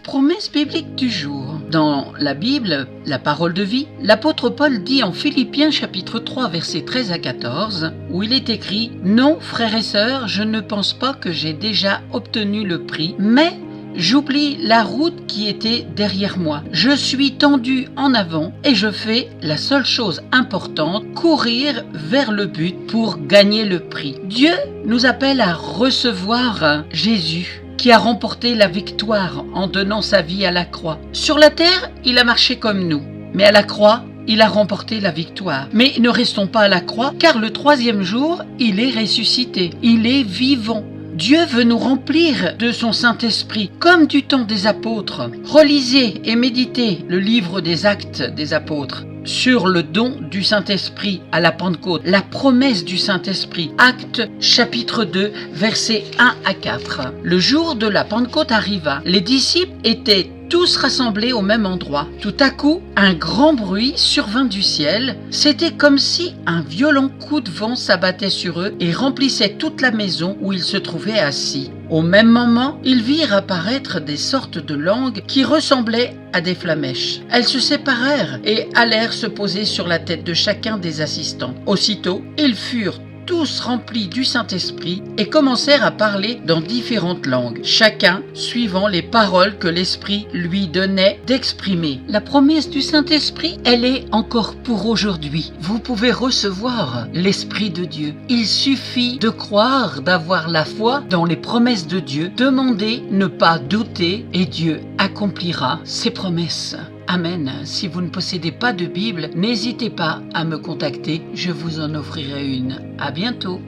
Promesse biblique du jour. Dans la Bible, la parole de vie, l'apôtre Paul dit en Philippiens chapitre 3 versets 13 à 14, où il est écrit « Non, frères et sœurs, je ne pense pas que j'ai déjà obtenu le prix, mais j'oublie la route qui était derrière moi. Je suis tendu en avant et je fais la seule chose importante, courir vers le but pour gagner le prix. » Dieu nous appelle à recevoir Jésus, qui a remporté la victoire en donnant sa vie à la croix. Sur la terre, il a marché comme nous, mais à la croix, il a remporté la victoire. Mais ne restons pas à la croix, car le troisième jour, il est ressuscité, il est vivant. Dieu veut nous remplir de son Saint-Esprit, comme du temps des apôtres. Relisez et méditez le livre des Actes des apôtres sur le don du Saint-Esprit à la Pentecôte, la promesse du Saint-Esprit. Actes chapitre 2, versets 1 à 4. Le jour de la Pentecôte arriva. Les disciples étaient tous rassemblés au même endroit. Tout à coup, un grand bruit survint du ciel. C'était comme si un violent coup de vent s'abattait sur eux et remplissait toute la maison où ils se trouvaient assis. Au même moment, ils virent apparaître des sortes de langues qui ressemblaient à des flammèches. Elles se séparèrent et allèrent se poser sur la tête de chacun des assistants. Aussitôt, ils furent tous remplis du Saint-Esprit et commencèrent à parler dans différentes langues, chacun suivant les paroles que l'Esprit lui donnait d'exprimer. La promesse du Saint-Esprit, elle est encore pour aujourd'hui. Vous pouvez recevoir l'Esprit de Dieu. Il suffit de croire, d'avoir la foi dans les promesses de Dieu, demander, ne pas douter et Dieu accomplira ses promesses. Amen. Si vous ne possédez pas de Bible, n'hésitez pas à me contacter, je vous en offrirai une. À bientôt.